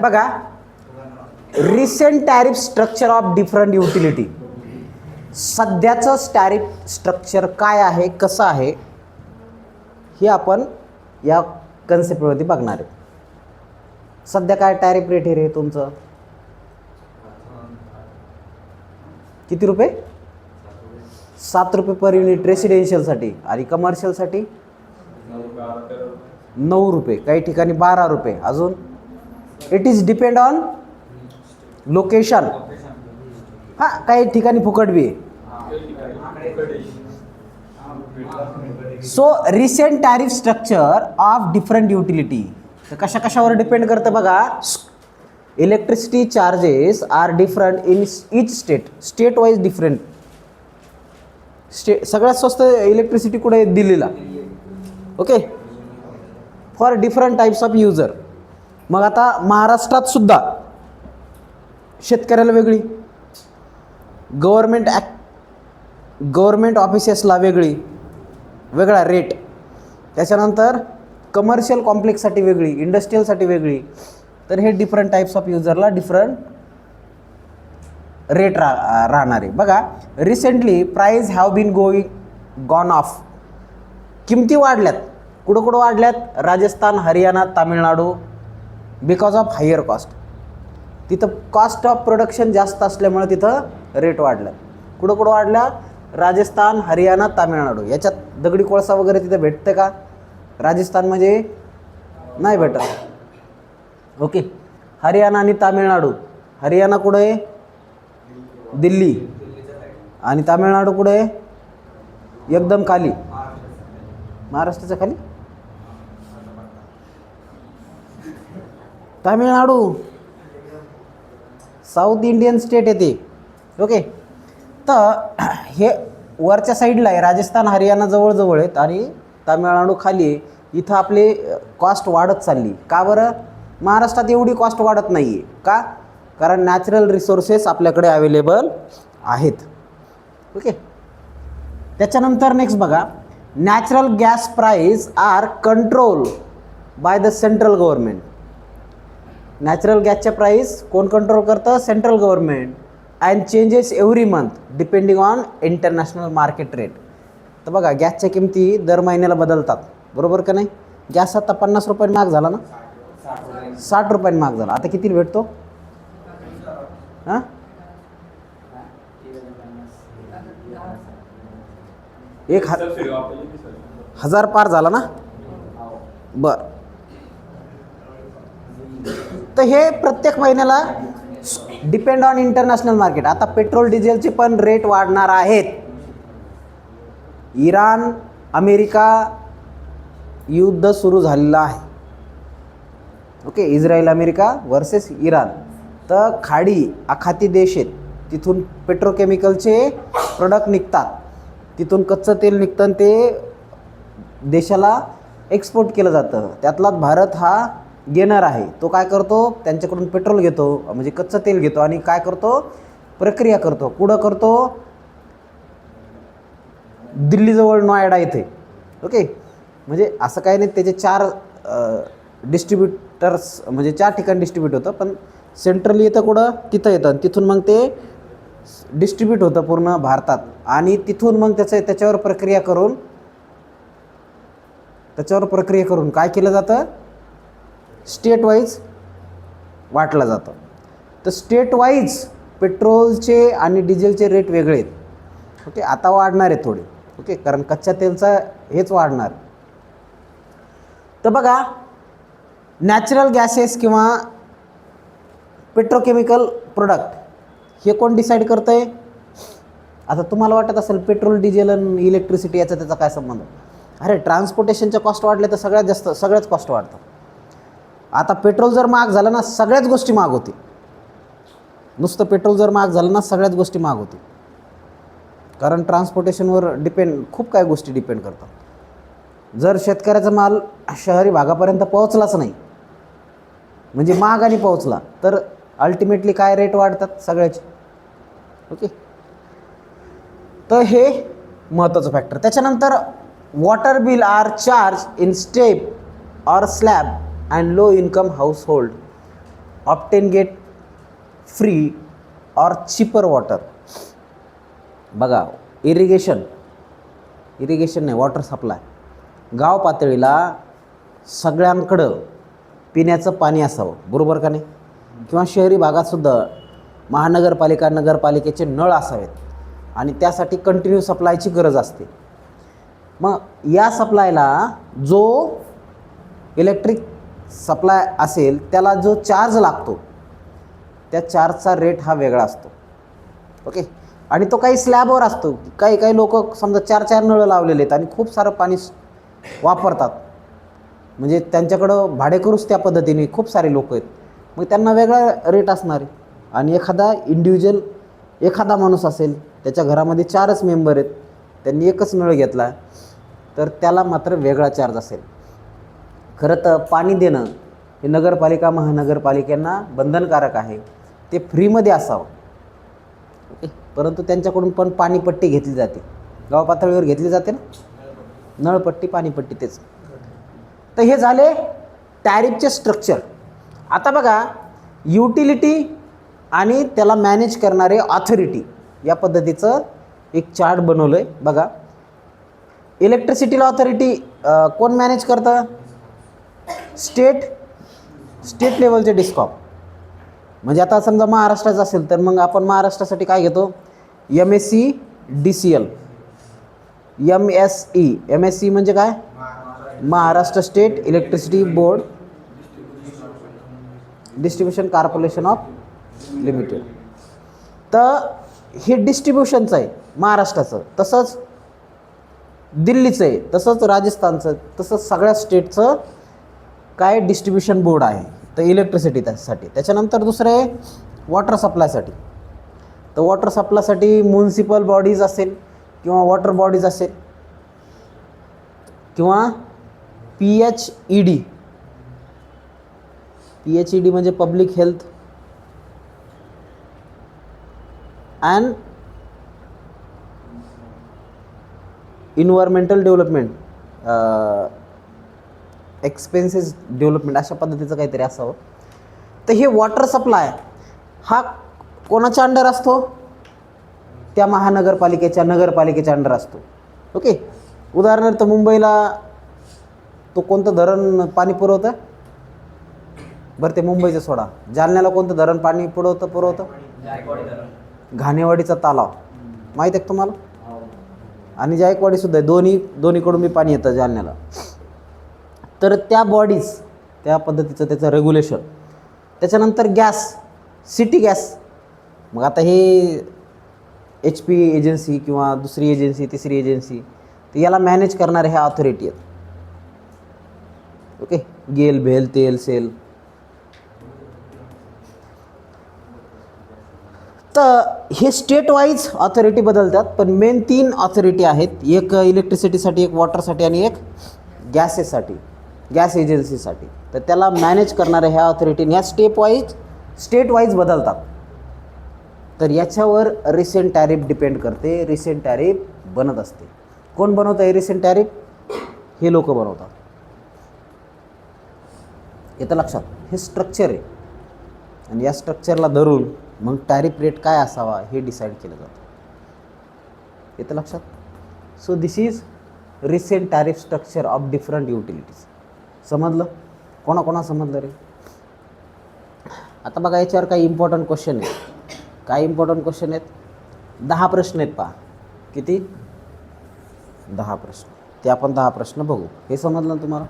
बघा, recent tariff structure of different utility. सध्याचं tariff structure काय आहे, कसं आहे, हे आपण या कन्सेप्टवरती बघणार आहे. सध्या काय टॅरिफ रेट आहे रे तुमचं? किती रुपये? 7 रुपये पर युनिट रेसिडेन्शियलसाठी. आणि कमर्शियलसाठी 9 रुपये, काही ठिकाणी 12 रुपये. अजून it is depend on location. हां, काही ठिकाणी फुकट बी आहे. So recent tariff structure of different utility. तर कशा कशावर डिपेंड करतं बघा. Electricity charges are different in each state. State wise different. सगळ्यात स्वस्त इलेक्ट्रिसिटी कुठे आहे? दिल्लीला. Okay, for different types of user. मग आता महाराष्ट्रात सुद्धा शेतकऱ्याला वेगळी, गव्हर्मेंट ऑफिसेसला वेगळा रेट. त्याच्यानंतर कमर्शियल कॉम्प्लेक्ससाठी वेगळी, इंडस्ट्रीयलसाठी वेगळी. तर हे डिफरंट टाईप्स ऑफ युजरला डिफरंट रेट राहणार आहे. बघा, recently prices have been gone off. किमती वाढल्यात. कुठं वाढल्यात? Rajasthan, Haryana, Tamil Nadu. Because of higher cost. तिथं कॉस्ट ऑफ प्रोडक्शन जास्त असल्यामुळे तिथं रेट वाढल्यात. कुठं वाढल्या? राजस्थान, हरियाणा, तामिळनाडू. याच्यात दगडी कोळसा वगैरे तिथे भेटते का? राजस्थानमध्ये नाही भेटत. ओके, हरियाणा आणि तामिळनाडू. हरियाणा कुठं आहे? दिल्ली. आणि तामिळनाडू कुठं आहे? एकदम खाली, महाराष्ट्राच्या खाली. तामिळनाडू साऊथ इंडियन स्टेट येते. ओके, तर हे वरच्या साईडला आहे. राजस्थान, हरियाणा जवळजवळ आहेत आणि तामिळनाडू खाली आहे. इथं आपले कॉस्ट वाढत चालली. का बरं? महाराष्ट्रात एवढी कॉस्ट वाढत नाही आहे. का? कारण नॅचरल रिसोर्सेस आपल्याकडे अवेलेबल आहेत. ओके, त्याच्यानंतर नेक्स्ट बघा, natural gas price are control by the central government. Natural गॅसच्या प्राईस कोण कंट्रोल करतं? Central government. And changes every month depending on international market rate. तर बघा, गॅसच्या किमती दर महिन्याला बदलतात, बरोबर का नाही? गॅस आता 50 रुपयांनी महाग झाला ना, 60 रुपयांनी महाग झाला. आता किती भेटतो? हां, 1000 पार झाला ना. बर, तर हे प्रत्येक महिन्याला डिपेंड ऑन इंटरनॅशनल मार्केट. आता पेट्रोल डिझेलचे पण रेट वाढणार आहेत. इराण अमेरिका युद्ध सुरू झालेलं आहे. Okay, Israel America versus Iran. तर खाडी आखाती देश आहेत, तिथून पेट्रोकेमिकलचे प्रोडक्ट निघतात, तिथून कच्चं तेल निघतं आणि ते देशाला एक्सपोर्ट केलं जातं. त्यातलाच भारत हा गेनर आहे. तो काय करतो? त्यांच्याकडून पेट्रोल घेतो, म्हणजे कच्चं तेल घेतो आणि काय करतो? प्रक्रिया करतो. कुठं करतो? दिल्लीजवळ नोएडा इथे. ओके, म्हणजे असं काही नाही, त्याचे 4 डिस्ट्रीब्युटर्स, म्हणजे 4 ठिकाणी डिस्ट्रीब्यूट होतं. पण सेंट्रली येतं कुठं? तिथं येतं. तिथून मग ते डिस्ट्रीब्यूट होतं पूर्ण भारतात. आणि तिथून मग त्याच्यावर प्रक्रिया करून काय केलं जातं? स्टेट वाईज वाटलं जातं. तर स्टेट वाईज पेट्रोलचे आणि डिझेलचे रेट वेगळे आहेत. ओके, आता वाढणार आहे थोडे. ओके, कारण कच्च्या तेलचा हेच वाढणार. तर बघा, नॅचरल गॅसेस किंवा पेट्रोकेमिकल प्रोडक्ट हे कोण डिसाईड करतं आहे? आता तुम्हाला वाटत असेल पेट्रोल, डिझेल आणि इलेक्ट्रिसिटी याचा त्याचा काय संबंध? अरे, ट्रान्सपोर्टेशनच्या कॉस्ट वाढल्या तर सगळ्याच कॉस्ट वाढतं. आता पेट्रोल जर महाग झालं ना, सगळ्याच गोष्टी महाग होती. नुसतं पेट्रोल जर महाग झालं ना, सगळ्याच गोष्टी महाग होती. कारण ट्रान्सपोर्टेशनवर खूप काही गोष्टी डिपेंड करतात. जर शेतकऱ्याचा माल शहरी भागापर्यंत पोहोचलाच नाही, म्हणजे महागाने पोहोचला, तर अल्टिमेटली काय रेट वाढतात सगळ्याचे. ओके, तर हे महत्त्वाचं फॅक्टर. त्याच्यानंतर water bill are charge in step or slab and low income household often get free or cheaper water. बघा, इरिगेशन नाही, वॉटर सप्लाय. गाव पातळीला सगळ्यांकडं पिण्याचं पाणी असावं, बरोबर का नाही? किंवा शहरी भागातसुद्धा महानगरपालिका नगरपालिकेचे नळ असावेत आणि त्यासाठी कंटिन्यू सप्लायची गरज असते. मग या सप्लायला जो इलेक्ट्रिक सप्लाय असेल त्याला जो चार्ज लागतो त्या चार्जचा रेट हा वेगळा असतो. ओके. आणि तो काही स्लॅबवर असतो. काही लोक समजा 4 नळं लावलेले आहेत आणि खूप सारं पाणी वापरतात, म्हणजे त्यांच्याकडं भाडेकरूच त्या पद्धतीने खूप सारे लोक आहेत, मग त्यांना वेगळा रेट असणार आहे. आणि एखादा माणूस असेल, त्याच्या घरामध्ये 4च मेंबर आहेत, त्यांनी एकच नळ घेतला तर त्याला मात्र वेगळा चार्ज असेल. खरं तर पाणी देणं हे नगरपालिका महानगरपालिकांना बंधनकारक आहे, ते फ्रीमध्ये असावं. ओके. परंतु त्यांच्याकडून पण पाणीपट्टी घेतली जाते, गाव पातळीवर घेतली जाते ना, नळपट्टी पाणीपट्टी तेच. तर हे झाले टॅरिफचे स्ट्रक्चर. आता बघा, युटिलिटी आणि त्याला मॅनेज करणारे ऑथॉरिटी या पद्धतीचं एक चार्ट बनवलं आहे. बघा, इलेक्ट्रिसिटीला ऑथॉरिटी कोण मॅनेज करतं? स्टेट लेवलचे डिस्कॉम. म्हणजे आता समजा महाराष्ट्राचं असेल तर मग आपण महाराष्ट्रासाठी काय घेतो? MSEDCL. MSE म्हणजे काय? Maharashtra state electricity board distribution corporation of limited. तर हे डिस्ट्रीब्युशनचं आहे महाराष्ट्राचं, तसंच दिल्लीचं आहे, तसंच राजस्थानचं, तसंच सगळ्या स्टेटचं काय डिस्ट्रीब्युशन बोर्ड आहे तर इलेक्ट्रिसिटीसाठी. त्याच्यानंतर दुसरं आहे वॉटर सप्लायसाठी. तर वॉटर सप्लायसाठी म्युन्सिपल बॉडीज असेल किंवा वॉटर बॉडीज असेल किंवा PHED म्हणजे public health and environmental development, expenses development, अशा पद्धतीचं काहीतरी असावं. तर हे वॉटर सप्लाय हा कोणाच्या अंडर असतो? त्या महानगरपालिकेच्या नगरपालिकेच्या अंडर असतो. ओके. उदाहरणार्थ मुंबईला तो कोणतं धरण पाणी पुरवतं? बरं, ते मुंबईचं सोडा. जालन्याला कोणतं धरण पाणी पुरवतं? घाणेवाडीचा तलाव माहीत आहे तुम्हाला? आणि जायकवाडीसुद्धा आहे. दोन्हीकडून मी पाणी येतं जालन्याला. तर त्या बॉडीज, त्या पद्धतीचं त्याचं रेग्युलेशन. त्याच्यानंतर गॅस, सिटी गॅस. मग आता हे HP एजन्सी किंवा दुसरी एजन्सी, तिसरी एजन्सी, तर याला मॅनेज करणारे ह्या ऑथॉरिटी आहेत. ओके. गेल, भेल, तेल, सेल. तर हे स्टेट वाईज ऑथॉरिटी बदलतात, पण मेन 3 ऑथॉरिटी आहेत. एक इलेक्ट्रिसिटीसाठी, एक वॉटरसाठी आणि एक गॅस एजन्सीसाठी. तर त्याला मॅनेज करणाऱ्या ह्या ऑथॉरिटीने ह्या स्टेट वाईज बदलतात. तर याच्यावर रिसेंट टॅरिफ डिपेंड करते, रिसेंट टॅरिफ बनत असते. कोण बनवतं हे रिसेंट टॅरिफ? हे लोक बनवतात. येतं लक्षात? हे स्ट्रक्चर आहे आणि या स्ट्रक्चरला धरून मग टॅरिफ रेट काय असावा हे डिसाईड केलं जातं. येतं लक्षात? So this is recent tariff structure of different utilities. समजलं? कोणा समजलं रे? आता बघा, याच्यावर काही इम्पॉर्टंट क्वेश्चन आहेत. काय इम्पॉर्टंट क्वेश्चन आहेत? 10 प्रश्न आहेत. पहा किती? 10 प्रश्न. ते आपण 10 प्रश्न बघू. हे समजलं ना तुम्हाला?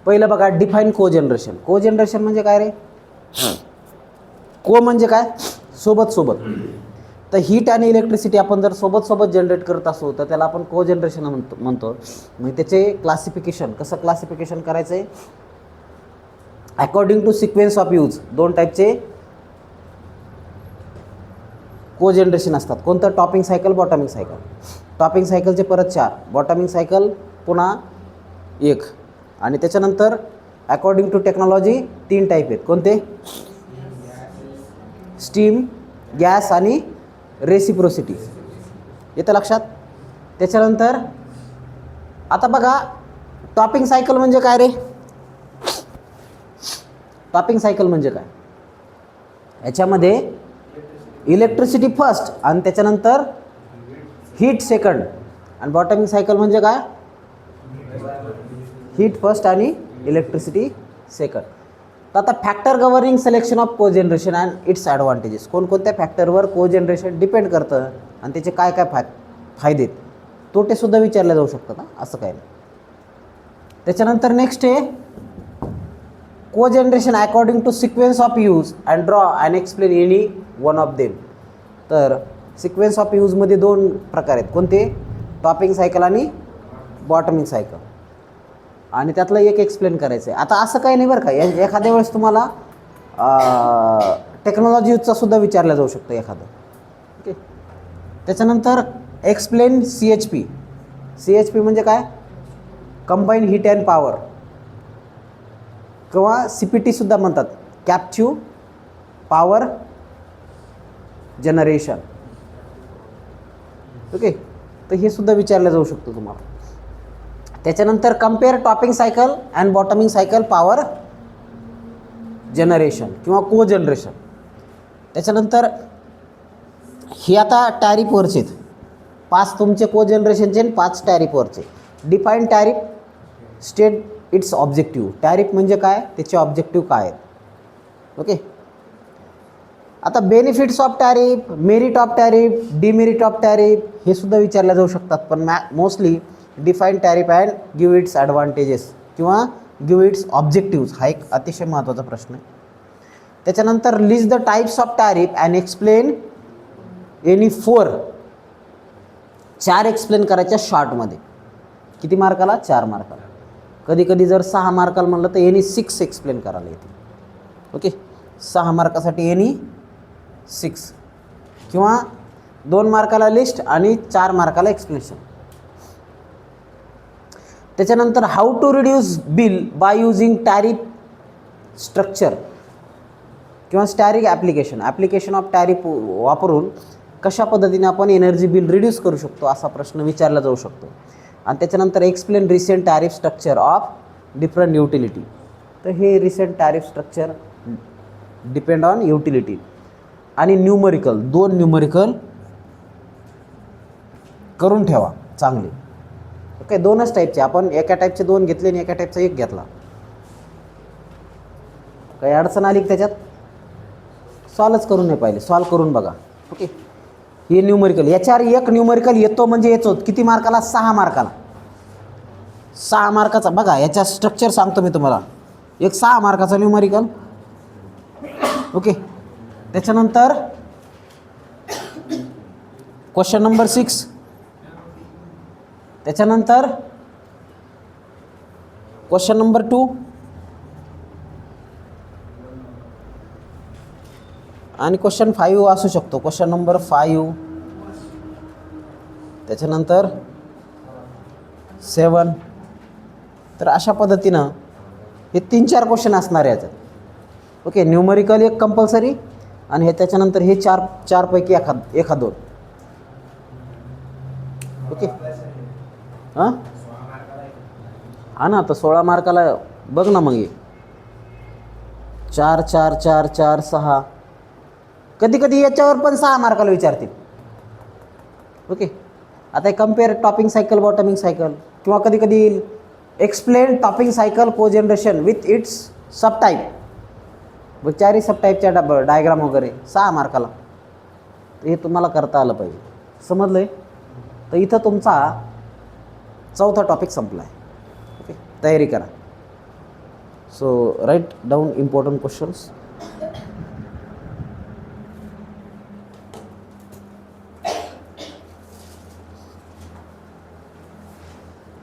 पहिलं बघा, डिफाईन कोजनरेशन. कोजनरेशन म्हणजे काय रे? को म्हणजे काय? सोबत. तर हीट आणि इलेक्ट्रिसिटी आपण जर सोबत जनरेट करत असू तर त्याला आपण कोजनरेशन म्हणतो. मग त्याचे क्लासिफिकेशन कसं क्लासिफिकेशन करायचं आहे? According to sequence of use. 2 टाईपचे को जनरेशन असतात. कोणतं? Topping cycle, bottoming cycle. Topping सायकलचे परत 4, बॉटमिंग सायकल पुन्हा 1. आणि त्याच्यानंतर अकॉर्डिंग टू टेक्नॉलॉजी 3 टाईप आहेत. कोणते? स्टीम, गॅस आणि रेसिप्रोसिटी. येतं लक्षात? त्याच्यानंतर आता बघा, टॉपिंग सायकल म्हणजे काय रे? टॉपिंग सायकल म्हणजे काय? याच्यामध्ये इलेक्ट्रिसिटी फर्स्ट आणि त्याच्यानंतर हीट सेकंड. आणि बॉटमिंग सायकल म्हणजे काय? हीट फर्स्ट आणि इलेक्ट्रिसिटी सेकंड. तर आता फॅक्टर गव्हर्निंग सिलेक्शन ऑफ को जनरेशन अँड इट्स ॲडव्हान्टेजेस. कोणकोणत्या फॅक्टरवर को जनरेशन डिपेंड करतं आणि त्याचे काय काय फायदे आहेत, तोटेसुद्धा विचारले जाऊ शकतात. असं काय नाही. त्याच्यानंतर नेक्स्ट आहे co generation according to sequence of use and draw and explain any one of them. तर सिक्वेन्स ऑफ यूजमध्ये 2 प्रकार आहेत. कोणते? टॉपिंग सायकल आणि बॉटमिंग सायकल. आणि त्यातलं एक एक्सप्लेन करायचं आहे. आता असं काही नाही बरं का, एखाद्या वेळेस तुम्हाला टेक्नॉलॉजी यूजचा सुद्धा विचारलं जाऊ शकतं एखादं. ओके. त्याच्यानंतर एक्सप्लेन CHP. CHP म्हणजे काय? कंबाईन हीट अँड पॉवर किंवा CPT सुद्धा म्हणतात, कॅप्च्यू पॉवर जनरेशन. ओके. तर हे सुद्धा विचारलं जाऊ शकतं तुम्हाला. त्याच्यानंतर compare topping cycle and bottoming cycle power generation किंवा को जनरेशन. त्याच्यानंतर हे आता टॅरिफवरचे 5 तुमचे को जनरेशनचे आणि 5 टॅरिफवरचे. Define tariff, state its objective. Tariff म्हणजे काय? त्याचे ऑब्जेक्टिव्ह काय आहेत. ओके. आता benefits of tariff, merit of tariff, demerit of tariff हे सुद्धा विचारले जाऊ शकतात. पण mostly define tariff and give its advantages किंवा गिव्ह इट्स ऑब्जेक्टिव्स हा एक अतिशय महत्त्वाचा प्रश्न आहे. त्याच्यानंतर list the types of tariff and explain any 4 explain करायच्या शॉर्टमध्ये. किती मार्काला? 4 मार्काला. कधी कधी जर 6 मार्काला म्हणलं तर एनी 6 एक्सप्लेन करायला येते. ओके. 6 मार्कासाठी एनी 6 किंवा 2 मार्काला लिस्ट आणि 4 मार्काला एक्सप्लेनेशन. त्याच्यानंतर how to reduce bill by using tariff structure किंवा स्टॅरिक ॲप्लिकेशन ऑफ टॅरिफ वापरून कशा पद्धतीने आपण एनर्जी बिल रिड्यूस करू शकतो असा प्रश्न विचारला जाऊ शकतो. आणि त्याच्यानंतर explain recent tariff structure of different utility. तर हे recent tariff structure depend on utility. आणि न्यूमरिकल 2 न्यूमरिकल करून ठेवा चांगले. ओके. 2च टाईपचे. आपण एका टाईपचे 2 घेतले आणि एका टाईपचा 1 घेतला. काही अडचण आली की त्याच्यात सॉल्वच करून नाही पाहिजे, सॉल्व करून बघा. ओके. हे न्यूमरिकल, याच्यावर 1 न्यूमरिकल येतो म्हणजे येतो. किती मार्काला? 6 मार्काला. 6 मार्काचा. बघा याच्या स्ट्रक्चर सांगतो मी तुम्हाला. एक 6 मार्काचा न्यूमरिकल. ओके. त्याच्यानंतर क्वेश्चन नंबर 6. त्याच्यानंतर क्वेश्चन नंबर 2 आणि क्वेश्चन 5 असू शकतो. Question number 5. त्याच्यानंतर 7. तर अशा पद्धतीनं हे 3-4 क्वेश्चन असणार आहे याच्यात. ओके. न्यूमरिकल 1 कंपल्सरी आणि हे त्याच्यानंतर हे 4 पैकी एखाद 2. ओके. हां ना. तर 16 मार्काला बघ ना मग. 4 4 4 4 6. कधी कधी याच्यावर पण 6 मार्काला विचारतील. ओके. आता compare topping cycle bottoming cycle किंवा कधी कधी एक्सप्लेन टॉपिंग सायकल को generation with its sub type. व 4 सब टाईपच्या डायग्राम वगैरे 6 मार्काला. हे तुम्हाला करता आलं पाहिजे. समजलं आहे? तर इथं तुमचा 4था टॉपिक संपला आहे. ओके. तयारी करा. So write down important questions.